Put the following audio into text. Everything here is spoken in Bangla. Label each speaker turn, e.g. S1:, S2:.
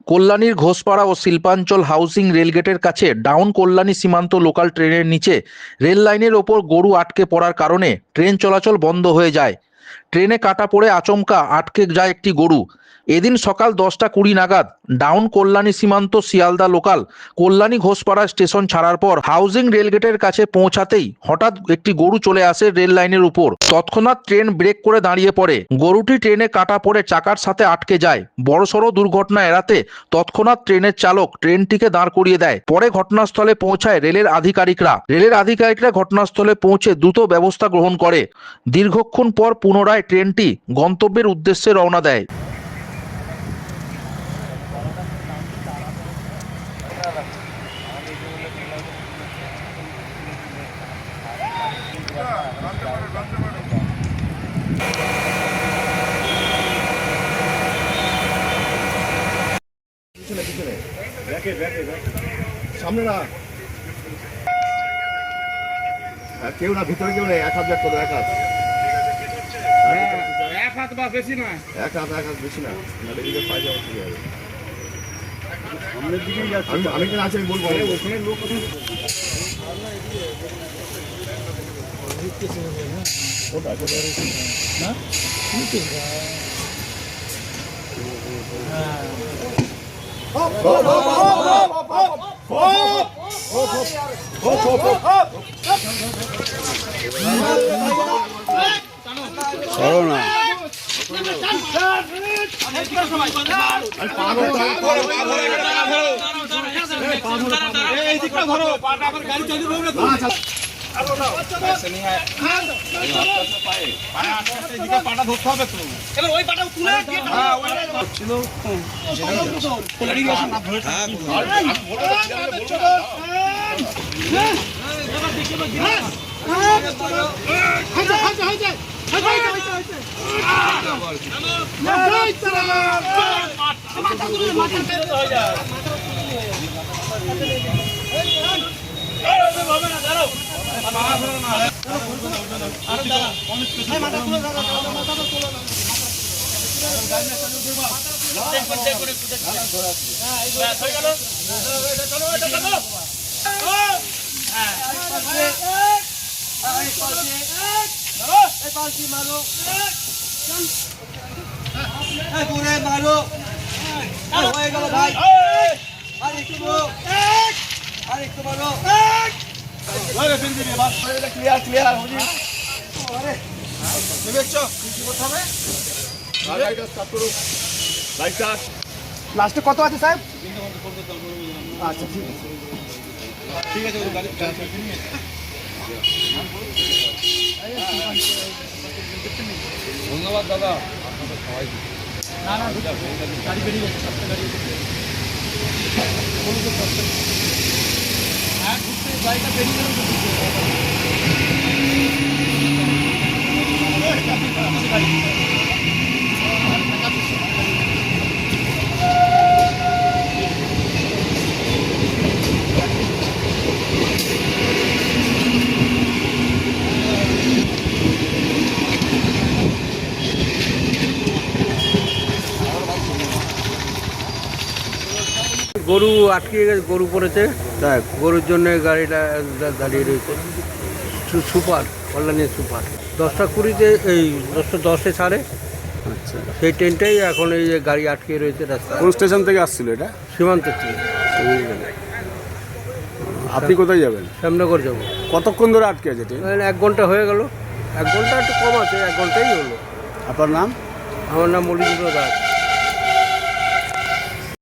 S1: কল্যাণীর ঘোষপাড়া ও শিল্পাঞ্চল হাউসিং রেলগেটের কাছে ডাউন কল্যাণী সীমান্ত লোকাল ট্রেনের নিচে রেল লাইনের ওপর গরু আটকে পড়ার কারণে ট্রেন চলাচল বন্ধ হয়ে যায়। ট্রেনে কাটা পড়ে আচমকা আটকে যায় একটি গরু। এদিন সকাল 10:20 নাগাদ ডাউন কল্যাণী সীমান্ত শিয়ালদা লোকাল কল্যাণী ঘোষপাড়া স্টেশন ছাড়ার পর হাউজিং রেলগেটের কাছে পৌঁছাতেই হঠাৎ একটি গরু চলে আসে রেল লাইনের উপর। তৎক্ষণাৎ ট্রেন ব্রেক করে দাঁড়িয়ে পড়ে। গরুটি ট্রেনে কাটা পড়ে চাকার সাথে আটকে যায়। বড়সড় দুর্ঘটনা এড়াতে তৎক্ষণাৎ ট্রেনের চালক ট্রেনটিকে দাঁড় করিয়ে দেয়। পরে ঘটনাস্থলে পৌঁছায় রেলের আধিকারিকরা ঘটনাস্থলে পৌঁছে দ্রুত ব্যবস্থা গ্রহণ করে। দীর্ঘক্ষণ পর পুনরায় ট্রেনটি গন্তব্যের উদ্দেশ্যে রওনা দেয়।
S2: সামনে না কেউ না, ভিতরে কেউ নেই। এক হাত ব্যাগ করো, এক হাত বা বেশি না, এক হাত বেশি না, পাই যাবো। ঠিক আছে, সামনের দিকেই যাচ্ছি। আমি কেন আছি আমি বলবো। ওখানে লোক সরো না। লাস্টে কত আছে সাহেব? আচ্ছা ঠিক আছে, ঠিক আছে। ধন্যবাদ দাদা। না না, গাড়ি বেরিয়ে গেছে, সাতটা গাড়ি গাড়িটা বেরিয়ে গেল।
S3: গরু আটকে গেছে, গরু পড়েছে, তাই গরুর জন্য গাড়িটা দাঁড়িয়ে রয়েছে। সুপার কল্যাণী সুপার 10:20 এই 10:10 ছাড়ে।
S4: আচ্ছা,
S3: সেই ট্রেনটাই এখন এই যে গাড়ি আটকে রয়েছে রাস্তা।
S4: কোন স্টেশন থেকে আসছিল এটা?
S3: সীমান্ত থেকে।
S4: আপনি কোথায় যাবেন?
S3: শ্যামনগর যাবো।
S4: কতক্ষণ ধরে আটকে আছে ট্রেন?
S3: 1 ঘন্টা হয়ে গেল। 1 ঘন্টা একটু কম আছে, 1 ঘন্টাই হলো।
S4: আপনার নাম?
S3: আমার নাম মলিন্দ্র দাস।